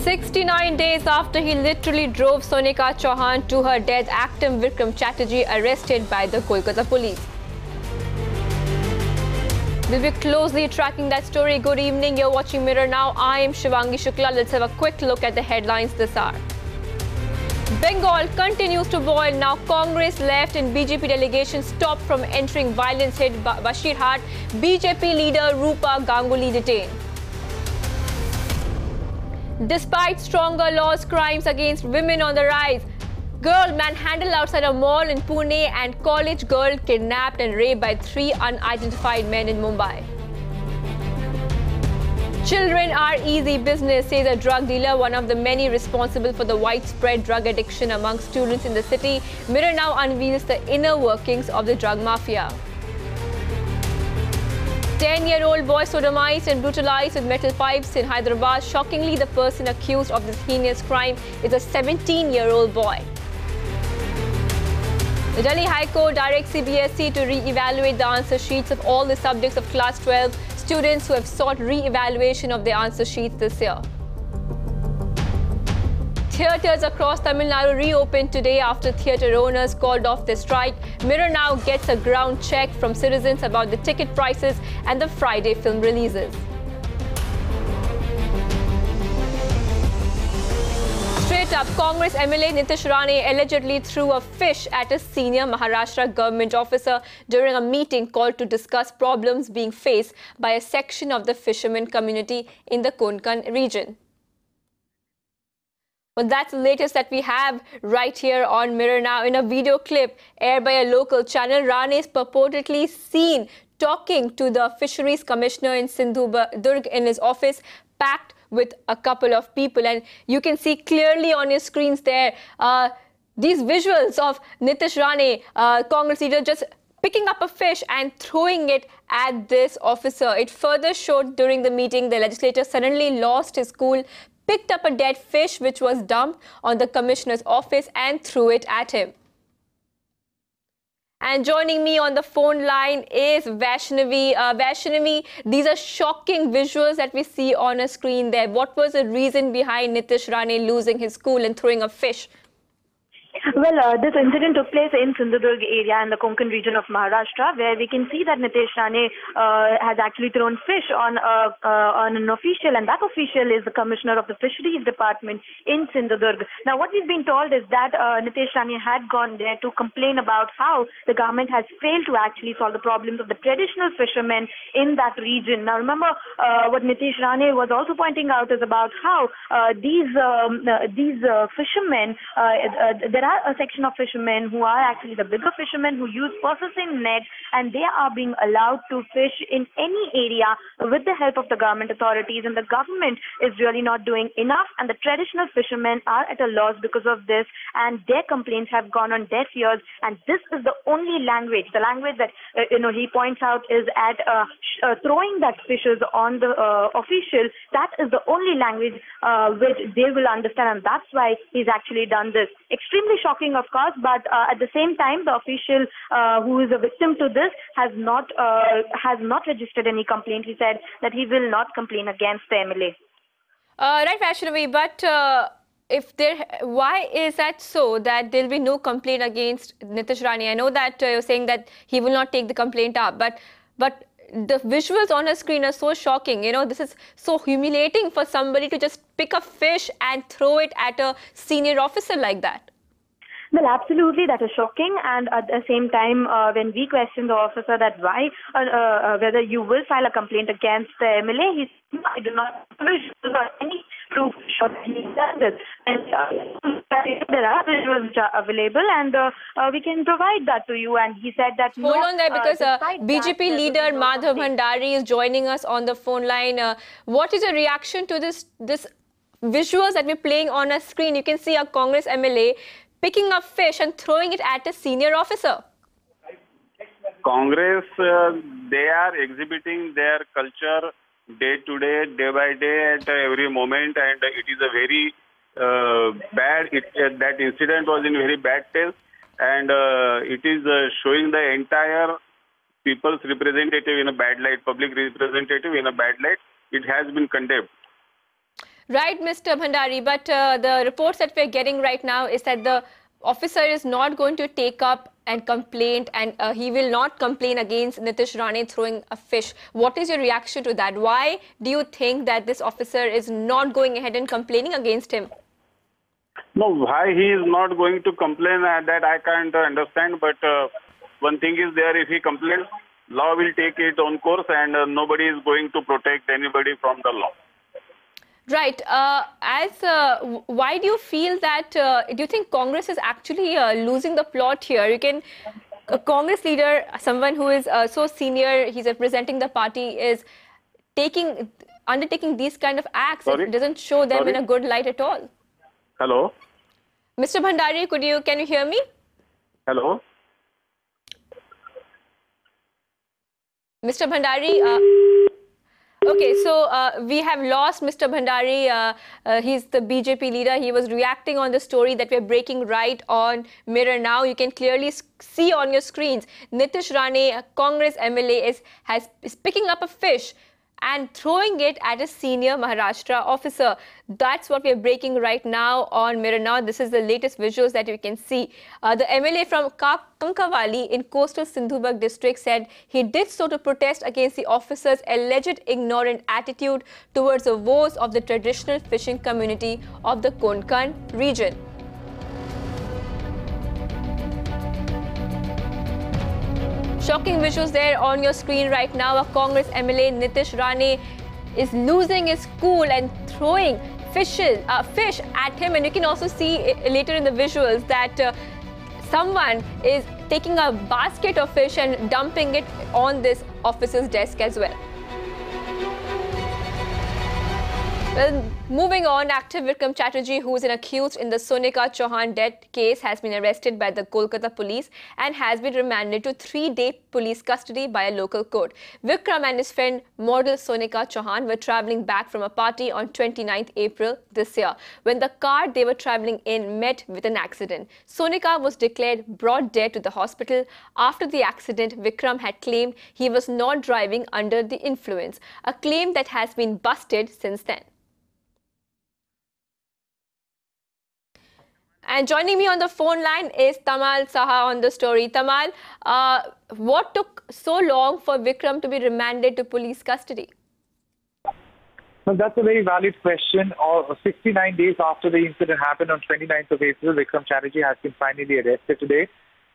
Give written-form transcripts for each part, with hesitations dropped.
69 days after he literally drove Sonika Chauhan to her death, actor Vikram Chatterjee arrested by the Kolkata police. We'll be closely tracking that story. Good evening, you're watching Mirror Now. I am Shivangi Shukla. Let's have a quick look at the headlines this hour. Bengal continues to boil. Now Congress left and BJP delegation stopped from entering. Violence hit Bashirhat. BJP leader Rupa Ganguly detained. Despite stronger laws, crimes against women on the rise. Girl manhandled outside a mall in Pune and college girl kidnapped and raped by 3 unidentified men in Mumbai. Children are easy business, says a drug dealer, one of the many responsible for the widespread drug addiction among students in the city. Mirror Now unveils the inner workings of the drug mafia. 10-year-old boy sodomized and brutalized with metal pipes in Hyderabad. Shockingly, the person accused of this heinous crime is a 17-year-old boy. The Delhi High Court directs CBSE to re-evaluate the answer sheets of all the subjects of Class 12 students who have sought re-evaluation of their answer sheets this year. Theatres across Tamil Nadu reopened today after theatre owners called off their strike. Mirror Now gets a ground check from citizens about the ticket prices and the Friday film releases. Straight up, Congress MLA Nitish Rane allegedly threw a fish at a senior Maharashtra government officer during a meeting called to discuss problems being faced by a section of the fishermen community in the Konkan region. Well, that's the latest that we have right here on Mirror Now. In a video clip aired by a local channel, Rane is purportedly seen talking to the fisheries commissioner in Sindhudurg in his office, packed with a couple of people. And you can see clearly on your screens there these visuals of Nitish Rane, Congress leader, just picking up a fish and throwing it at this officer. It further showed during the meeting the legislator suddenly lost his cool, picked up a dead fish which was dumped on the commissioner's office and threw it at him. And joining me on the phone line is Vaishnavi. Vaishnavi, these are shocking visuals that we see on a screen there. What was the reason behind Nitish Rane losing his cool and throwing a fish? Well, this incident took place in Sindhudurg area in the Konkan region of Maharashtra, where we can see that Nitish Rane has actually thrown fish on an official, and that official is the commissioner of the fisheries department in Sindhudurg. Now, what we've been told is that Nitish Rane had gone there to complain about how the government has failed to actually solve the problems of the traditional fishermen in that region. Now, remember what Nitish Rane was also pointing out is about how these fishermen, there are a section of fishermen who are actually the bigger fishermen who use processing nets, and they are being allowed to fish in any area with the help of the government authorities, and the government is really not doing enough, and the traditional fishermen are at a loss because of this, and their complaints have gone on deaf ears. And this is the only language, the language that he points out is at throwing that fishes on the official. That is the only language which they will understand, and that's why he's actually done this. Extremely shocking, of course, but at the same time, the official who is a victim to this has not registered any complaint. He said that he will not complain against the MLA. Right, Vaishnavi, but why is that so that there'll be no complaint against Nitish Rane? I know that you're saying that he will not take the complaint up, but the visuals on a screen are so shocking. This is so humiliating for somebody to just pick a fish and throw it at a senior officer like that. Well, absolutely, that is shocking. And at the same time, when we question the officer that why, whether you will file a complaint against the MLA, he said, I do not have any proof that he done this. And there are visuals which are available, and we can provide that to you. And he said that hold on there, because BJP leader Madhav Bhandari is joining us on the phone line. What is your reaction to this visuals that we're playing on a screen? You can see a Congress MLA picking up fish and throwing it at a senior officer. Congress, they are exhibiting their culture day to day, day by day, at every moment, and it is a very bad. That incident was in very bad taste, and it is showing the entire people's representative in a bad light, public representative in a bad light. It has been condemned. Right, Mr. Bhandari, but the reports that we're getting right now is that the officer is not going to take up and complain, and he will not complain against Nitish Rane throwing a fish. What is your reaction to that? Why do you think that this officer is not going ahead and complaining against him? No, why he is not going to complain, that I can't understand. But one thing is there, if he complains, law will take its own course, and nobody is going to protect anybody from the law. Right. Why do you feel that, do you think Congress is actually losing the plot here? You can, a Congress leader, someone who is so senior, he's representing the party, is undertaking these kind of acts. Sorry? It doesn't show them in a good light at all. Hello? Mr. Bhandari, can you hear me? Hello? Mr. Bhandari, okay, so we have lost Mr. Bhandari. He's the BJP leader. He was reacting on the story that we're breaking right on Mirror now. You can clearly see on your screens, Nitish Rane, a Congress MLA, is picking up a fish and throwing it at a senior Maharashtra officer. That's what we're breaking right now on Mirror Now. This is the latest visuals that you can see. The MLA from Kankavali in coastal Sindhuburg district said he did so to protest against the officer's alleged ignorant attitude towards the woes of the traditional fishing community of the Konkan region. Shocking visuals there on your screen right now. A Congress MLA, Nitish Rane, is losing his cool and throwing fish at him. And you can also see later in the visuals that someone is taking a basket of fish and dumping it on this officer's desk as well. Well, moving on, actor Vikram Chatterjee, who is an accused in the Sonika Chauhan death case, has been arrested by the Kolkata police and has been remanded to 3-day police custody by a local court. Vikram and his friend model Sonika Chauhan were travelling back from a party on 29th April this year when the car they were travelling in met with an accident. Sonika was declared brought dead to the hospital. After the accident, Vikram had claimed he was not driving under the influence, a claim that has been busted since then. And joining me on the phone line is Tamal Saha on the story. Tamal, what took so long for Vikram to be remanded to police custody? Well, that's a very valid question. 69 days after the incident happened on 29th of April, Vikram Chatterjee has been finally arrested today.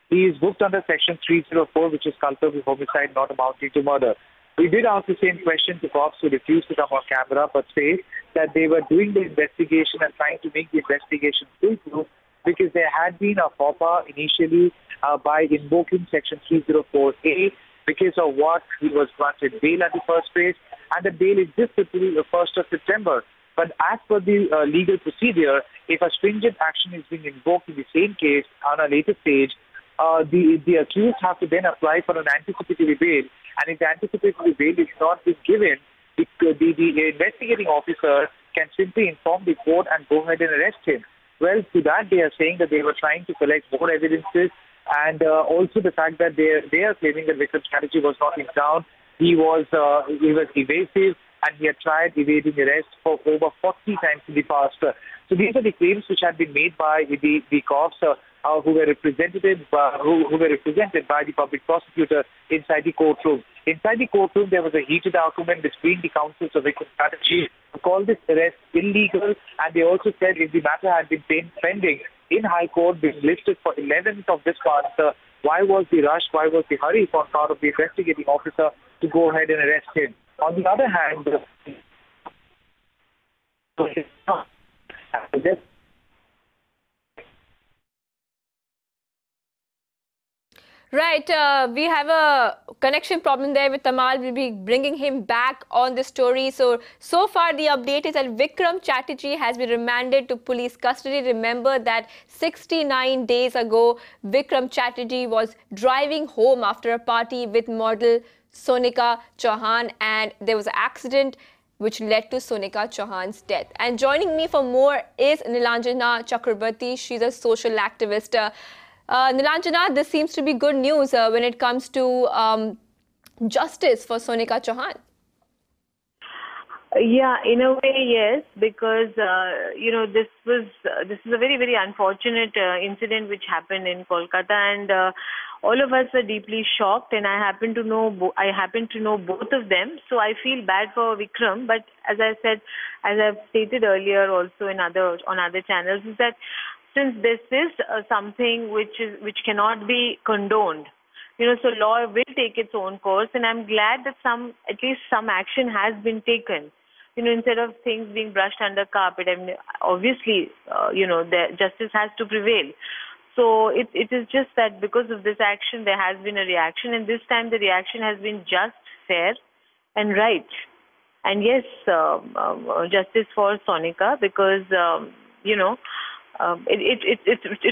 He is booked under Section 304, which is culpable homicide not amounting to murder. We did ask the same question to cops who refused to come on camera, but say that they were doing the investigation and trying to make the investigation foolproof, because there had been a FOPA initially by invoking Section 304A because of what he was granted bail at the first place, and the bail existed till the 1st of September. But as per the legal procedure, if a stringent action is being invoked in the same case on a later stage, the accused have to then apply for an anticipatory bail, and if the anticipatory bail is not been given, the investigating officer can simply inform the court and go ahead and arrest him. Well, to that they are saying that they were trying to collect more evidences, and also the fact that they are claiming that Vikram Chatterjee was not in town. He was evasive, and he had tried evading arrest for over 40 times in the past. So these are the claims which had been made by the cops who were represented by the public prosecutor inside the courtroom. Inside the courtroom, there was a heated argument between the counsels of Vikram Chatterjee, who called this arrest illegal, and they also said if the matter had been pending in High Court, being listed for 11th of this month, why was the rush, why was the hurry on part of the investigating officer to go ahead and arrest him? On the other hand, Right, we have a connection problem there with Tamal. We'll be bringing him back on the story. So far the update is that Vikram Chatterjee has been remanded to police custody. Remember that 69 days ago, Vikram Chatterjee was driving home after a party with model Sonika Chauhan, and there was an accident which led to Sonika Chauhan's death. And joining me for more is Nilanjana Chakrabarti. She's a social activist. Nilanjana, this seems to be good news when it comes to justice for Sonika Chauhan. Yeah, in a way, yes, because this is a very very unfortunate incident which happened in Kolkata, and all of us were deeply shocked. And I happen to know both of them, so I feel bad for Vikram. But as I've stated earlier, also on other channels, is that since this is something which cannot be condoned, so law will take its own course, and I'm glad that at least some action has been taken. Instead of things being brushed under carpet. I mean, obviously, the justice has to prevail. So it is just that because of this action, there has been a reaction, and this time the reaction has been just, fair, and right. And yes, justice for Sonika, because it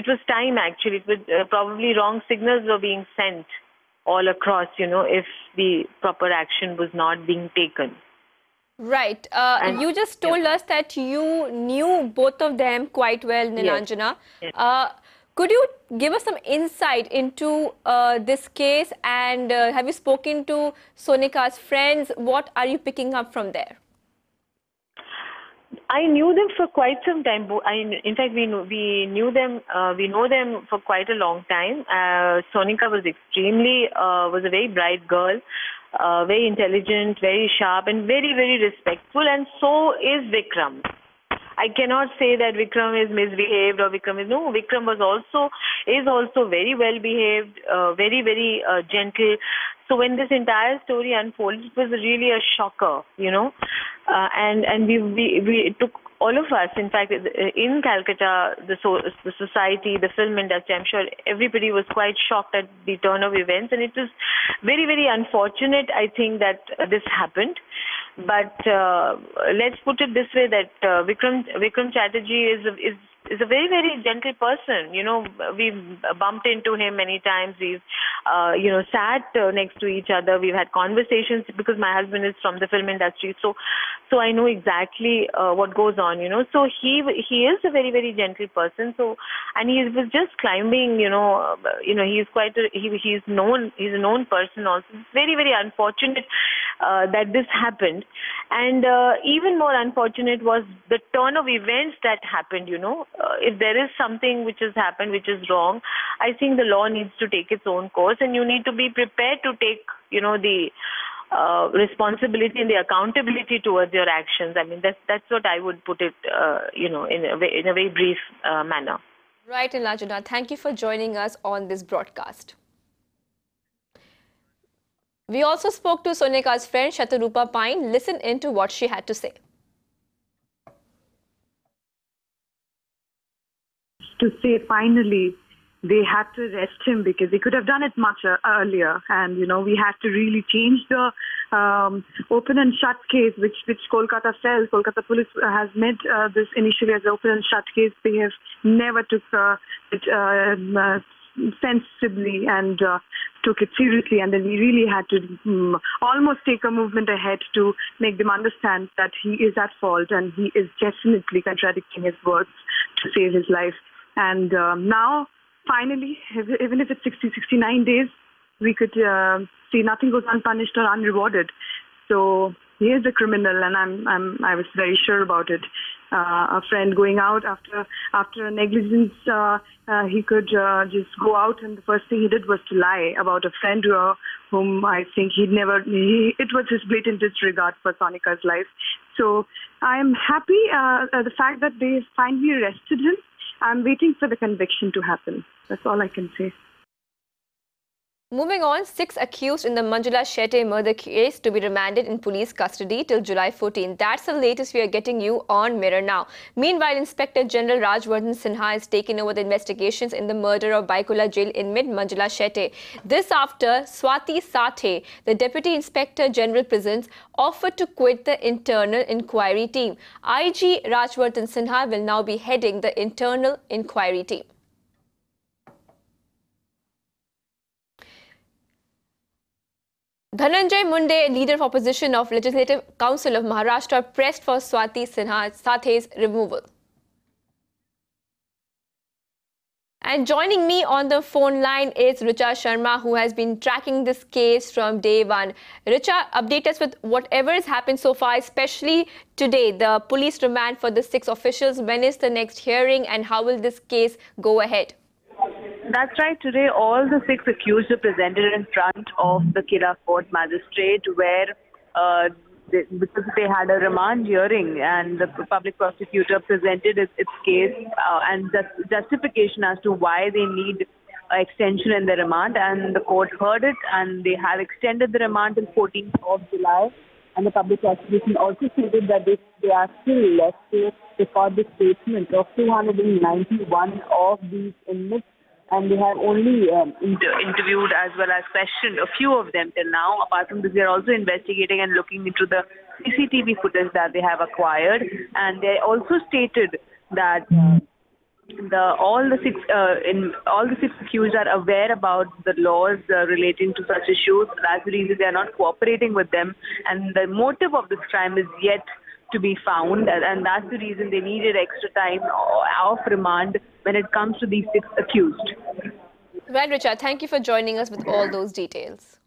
was time actually. It was probably wrong signals were being sent all across. If the proper action was not being taken. Right. You just told us that you knew both of them quite well, Nilanjana. Yes. Could you give us some insight into this case, and have you spoken to Sonika's friends? What are you picking up from there? I knew them for quite some time. In fact, we know them for quite a long time. Sonika was was a very bright girl, very intelligent, very sharp, and very, very respectful. And so is Vikram. I cannot say that Vikram is misbehaved or Vikram is also very well behaved, very, very gentle. So when this entire story unfolded, it was really a shocker, and we took, all of us, in fact, in Calcutta, the society, the film industry, I'm sure everybody was quite shocked at the turn of events, and it was very, very unfortunate, I think, that this happened. But let's put it this way, that Vikram Chatterjee is a very, very gentle person. We've bumped into him many times. We've, sat next to each other. We've had conversations because my husband is from the film industry. So I know exactly what goes on, So he is a very, very gentle person. So, and he was just climbing, he's he's a known person also. It's very, very unfortunate that this happened. And even more unfortunate was the turn of events that happened, If there is something which has happened, which is wrong, I think the law needs to take its own course, and you need to be prepared to take, the responsibility and the accountability towards your actions. I mean, that's what I would put it, in a very brief manner. Right, Nilanjana. Thank you for joining us on this broadcast. We also spoke to Sonika's friend Shatarupa Pine. Listen into what she had to say. To say finally they had to arrest him, because they could have done it much earlier, and we had to really change the open and shut case, which Kolkata felt. Kolkata police has made this initially as an open and shut case. They have never took it sensibly and took it seriously, and then we really had to almost take a movement ahead to make them understand that he is at fault and he is definitely contradicting his words to save his life. And now, finally, even if it's 69 days, we could see nothing goes unpunished or unrewarded. So he is a criminal, and I was very sure about it. A friend going out after a negligence, he could just go out, and the first thing he did was to lie about a friend whom I think it was his blatant disregard for Sonika's life. So I'm happy the fact that they finally arrested him. I'm waiting for the conviction to happen. That's all I can say. Moving on, 6 accused in the Manjula Shetty murder case to be remanded in police custody till July 14. That's the latest we are getting you on Mirror Now. Meanwhile, Inspector General Rajwardhan Sinha has taken over the investigations in the murder of Baikula jail inmate Manjula Shetty. This after Swati Sathe, the Deputy Inspector General Prisons, offered to quit the internal inquiry team. IG Rajwardhan Sinha will now be heading the internal inquiry team. Dhananjay Munde, leader of opposition of Legislative Council of Maharashtra, pressed for Swati Sathe's removal. And joining me on the phone line is Richa Sharma, who has been tracking this case from day one. Richa, update us with whatever has happened so far, especially today, the police remand for the 6 officials. When is the next hearing and how will this case go ahead? That's right. Today, all the 6 accused are presented in front of the Kira Court magistrate, where because they had a remand hearing and the public prosecutor presented its case and justification as to why they need extension in the remand, and the court heard it and they have extended the remand till 14th of July. And the public prosecution also stated that they are still left to record the statement of 291 of these inmates, and they have only interviewed as well as questioned a few of them till now. Apart from this, they are also investigating and looking into the CCTV footage that they have acquired. And they also stated that all the six accused are aware about the laws relating to such issues. That's the reason they are not cooperating with them. And the motive of this crime is yet to be found, and that's the reason they needed extra time of remand when it comes to these 6 accused. Well, Richa, thank you for joining us with all those details.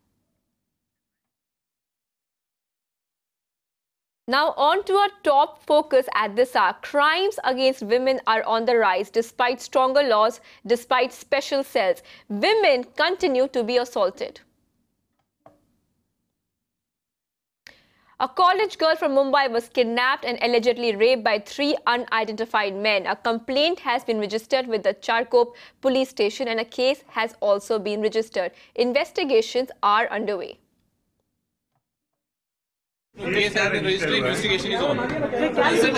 Now on to our top focus at this hour. Crimes against women are on the rise despite stronger laws, despite special cells. Women continue to be assaulted. A college girl from Mumbai was kidnapped and allegedly raped by 3 unidentified men. A complaint has been registered with the Charkop police station and a case has also been registered. Investigations are underway. The case has been registered, investigation is on. Case has been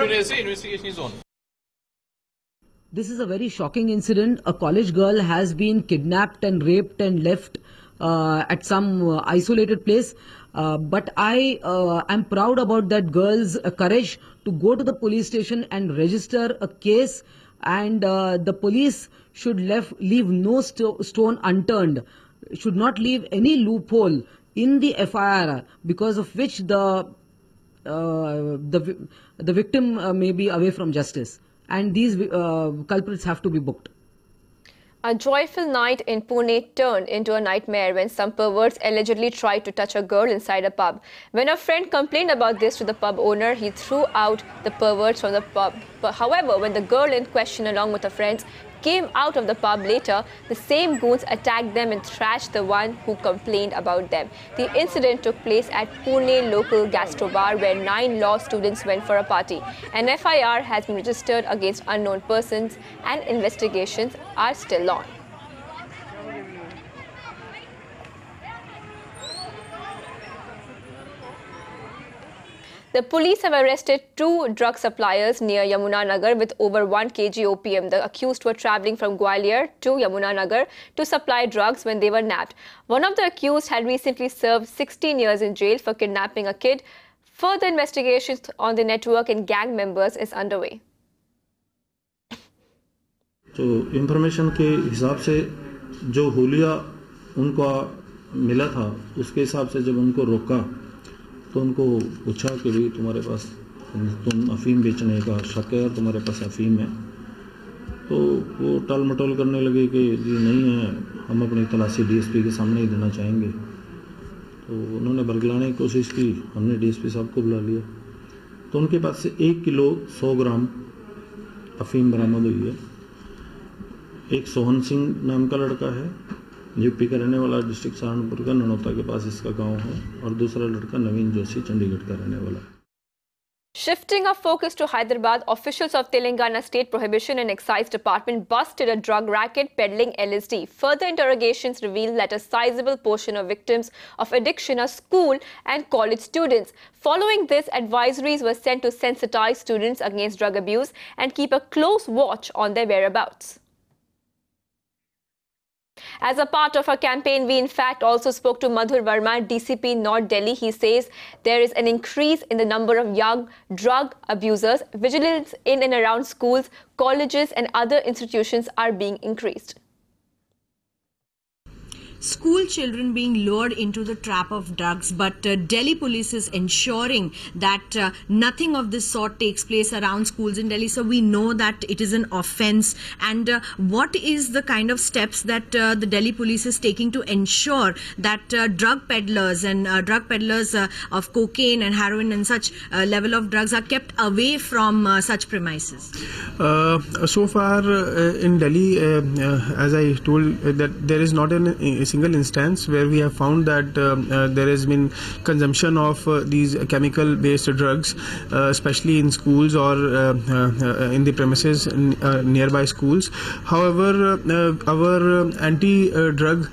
registered, investigation is on. This is a very shocking incident. A college girl has been kidnapped and raped and left at some isolated place. But I am proud about that girl's courage to go to the police station and register a case. And the police should leave no stone unturned, should not leave any loophole in the FIR because of which the victim may be away from justice. And these culprits have to be booked. A joyful night in Pune turned into a nightmare when some perverts allegedly tried to touch a girl inside a pub. When a friend complained about this to the pub owner, he threw out the perverts from the pub. But however, when the girl in question along with her friends came out of the pub later, the same goons attacked them and thrashed the one who complained about them. The incident took place at Pune local gastrobar where 9 law students went for a party. An FIR has been registered against unknown persons and investigations are still on. The police have arrested 2 drug suppliers near Yamunanagar with over 1 kg opium. The accused were travelling from Gwalior to Yamunanagar to supply drugs when they were nabbed. One of the accused had recently served 16 years in jail for kidnapping a kid. Further investigations on the network and gang members is underway. तो information के हिसाब से जो हुलिया उनको मिला था उसके हिसाब से जब उनको रोका तो उनको पूछा कि भाई तुम्हारे पास तुम अफीम बेचने का शक है और तुम्हारे पास अफीम है, तो वो टाल मटोल करने लगे कि जी नहीं है, हम अपनी तलाशी डीएसपी के सामने ही देना चाहेंगे। तो उन्होंने बरगलाने की कोशिश की, हमने डीएसपी साहब को बुला लिया तो उनके पास से 1 किलो 100 ग्राम अफीम बरामद हुई है। एक सोहन सिंह नाम का लड़का है, यूपी का रहने वाला, डिस्ट्रिक्ट सहारनपुर का, ननौता के पास इसका गांव है, और दूसरा लड़का नवीन जोशी चंडीगढ़ का रहने वाला। Shifting our focus to Hyderabad, officials of Telangana State Prohibition and Excise Department busted a drug racket peddling LSD. Further interrogations revealed that a sizable portion of victims of addiction are school and college students. Following this, advisories were sent to sensitize students against drug abuse and keep a close watch on their whereabouts. As a part of our campaign, we in fact also spoke to Madhur Verma, DCP North Delhi. He says there is an increase in the number of young drug abusers. Vigilance in and around schools, colleges and other institutions are being increased. school children being lured into the trap of drugs, but Delhi police is ensuring that nothing of this sort takes place around schools in Delhi. So we know that it is an offence. And what is the kind of steps that the Delhi police is taking to ensure that drug peddlers and drug peddlers of cocaine and heroin and such level of drugs are kept away from such premises? So far in Delhi, as I told, that there is not a single instance where we have found that there has been consumption of these chemical based drugs, especially in schools or in the premises nearby schools. However, our anti-drug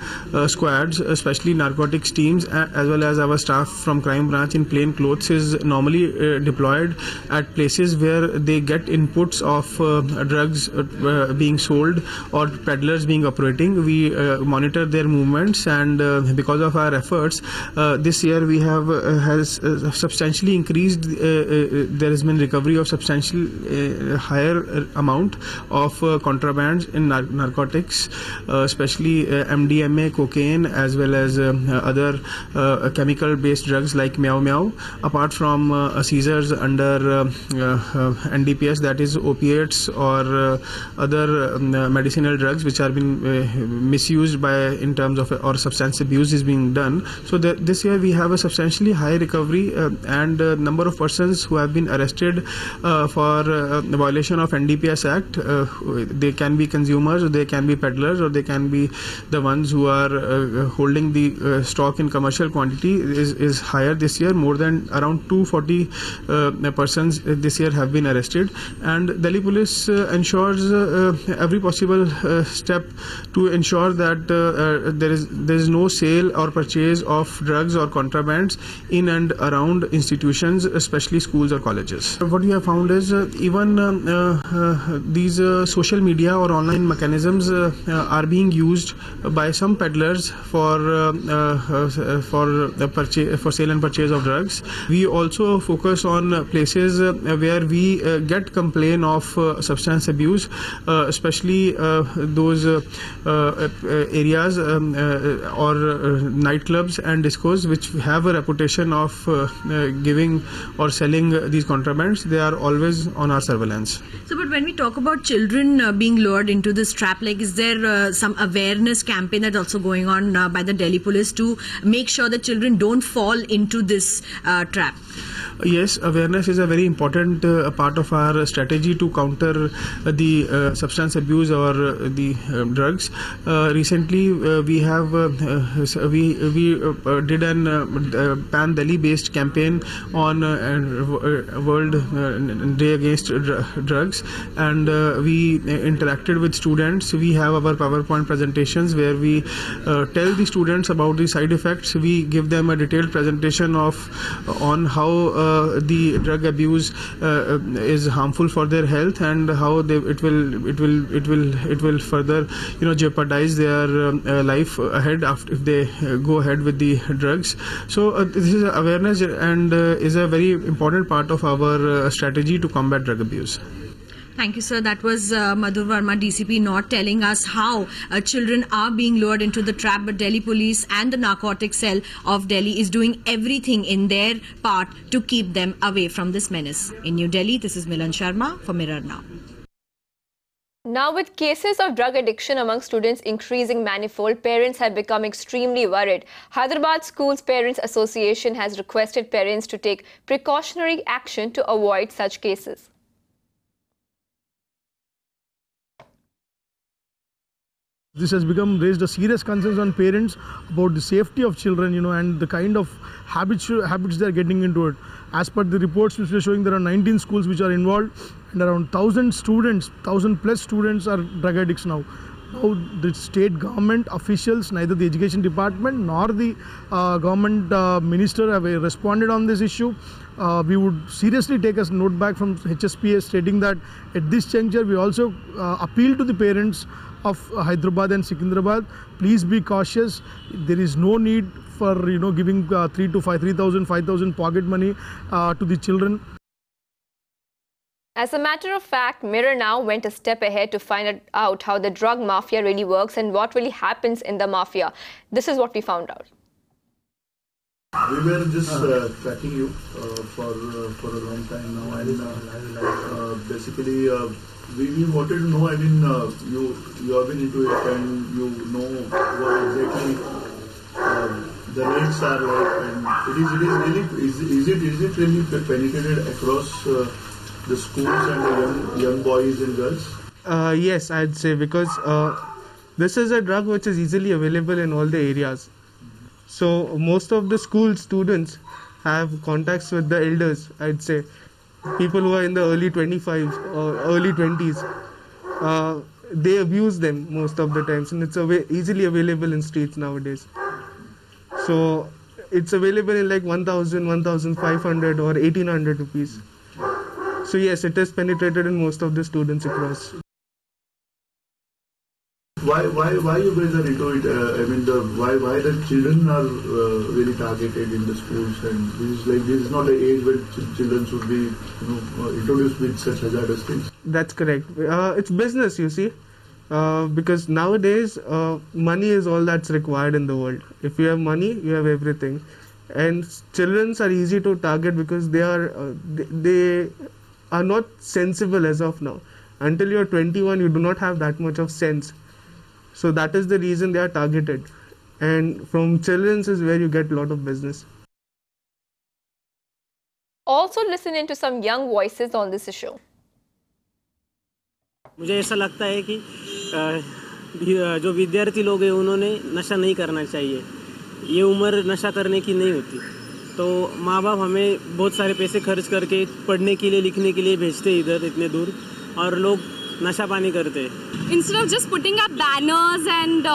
squads, especially narcotics teams, as well as our staff from crime branch in plain clothes, is normally deployed at places where they get inputs of drugs being sold or peddlers being operating. We monitor their movements, and because of our efforts, this year we have has substantially increased. There has been recovery of substantially higher amount of contrabands in narcotics, especially MDMA, cocaine, as well as other chemical-based drugs like meow meow. Apart from seizures under NDPS, that is opiates or other medicinal drugs which are being misused by in terms of or substance abuse is being done. So this year we have a substantially high recovery and number of persons who have been arrested for violation of NDPS Act. They can be consumers, or they can be peddlers, or they can be the ones who are holding the stock in commercial quantity is higher this year. More than around 240 persons this year have been arrested, and Delhi police ensures every possible step to ensure that there is no sale or purchase of drugs or contrabands in and around institutions, especially schools or colleges. What we have found is even these social media or online mechanisms are being used by some peddlers for sale and purchase of drugs. We also focus on places where we get complaint of substance abuse, especially those areas or nightclubs and discos which have a reputation of giving or selling these contrabands. They are always on our surveillance. So, but when we talk about children being lured into this trap, like, is there some awareness campaign that's also going on by the Delhi police to make sure that children don't fall into this trap? Yes, awareness is a very important part of our strategy to counter the substance abuse or the drugs. Recently, we have we did an Pan Delhi based campaign on World Day Against Drugs, and we interacted with students. We have our PowerPoint presentations where we tell the students about the side effects. We give them a detailed presentation on how the drug abuse is harmful for their health, and how it will further jeopardize their life ahead after if they go ahead with the drugs. So this is awareness and is a very important part of our strategy to combat drug abuse. Thank you, sir. That was Madhur Verma, DCP, not telling us how children are being lured into the trap, but Delhi police and the narcotics cell of Delhi is doing everything in their part to keep them away from this menace. In New Delhi, this is Milan Sharma for Mirror Now. Now, with cases of drug addiction among students increasing manifold, parents have become extremely worried. Hyderabad Schools Parents Association has requested parents to take precautionary action to avoid such cases. This has raised a serious concerns on parents about the safety of children, and the kind of habits they are getting into it. As per the reports which are showing, there are 19 schools which are involved, and around 1,000 plus students are drug addicts now. Now the state government officials, neither the education department nor the government minister have responded on this issue. We would seriously take a note back from HSPA stating that at this juncture we also appeal to the parents of Hyderabad and Secunderabad, please be cautious. There is no need for giving 3,000 to 5,000 pocket money to the children. As a matter of fact, Mirror Now went a step ahead to find out how the drug mafia really works and what really happens in the mafia. This is what we found out. We were just tracking you for a long time now, and basically we wanted to know. I mean, you have been into it, and you know what exactly the rates are like, and is it really penetrated across the schools and the young boys and girls? Yes, I'd say, because this is a drug which is easily available in all the areas. So most of the school students have contacts with the elders, I'd say. People who are in the early 25s or early 20s, they abuse them most of the times, and it's easily available in streets nowadays. So it's available in like 1,000, 1,500 or 1,800 rupees. So yes, it is penetrated in most of the students across. Why you guys are into it? I mean, why the children are really targeted in the schools, and this is not the age when children should be introduced with such hazardous things. That's correct. It's business, you see, because nowadays money is all that's required in the world. If you have money, you have everything, and children are easy to target because they are not sensible as of now. Until you're 21, you do not have that much of sense. So that is the reason they are targeted. And from children is where you get a lot of business. Also listen into some young voices on this issue. मुझे ऐसा लगता है कि जो विद्यार्थी लोग हैं उन्होंने नशा नहीं करना चाहिए. ये उम्र नशा करने की नहीं होती. तो माँ बाप हमें बहुत सारे पैसे खर्च करके पढ़ने के लिए लिखने के लिए भेजते इधर इतने दूर, और लोग नशा पानी करते हैं. Instead of just putting up banners and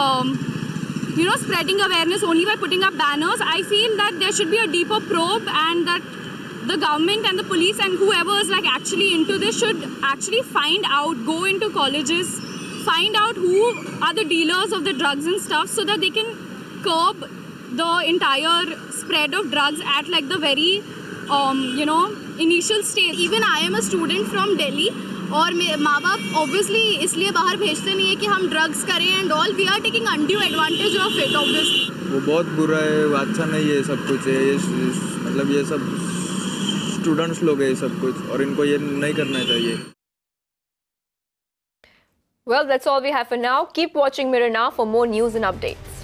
spreading awareness only by putting up banners, I feel that there should be a deeper probe, and that the government and the police and whoever is like actually into this should actually find out, go into colleges, find out who are the dealers of the drugs and stuff, so that they can curb the entire spread of drugs at like the very initial stage. Even I am a student from Delhi, और माँ बाप obviously इसलिए बाहर भेजते नहीं है कि हम ड्रग्स करें and all. We are taking undue advantage of it obviously. वो बहुत बुरा है, अच्छा नहीं है सब कुछ है. मतलब ये सब स्टूडेंट्स लोग है ये सब कुछ, और इनको ये नहीं करना चाहिए. Well, that's all we have for now. Keep watching Mirror Now for more news and updates.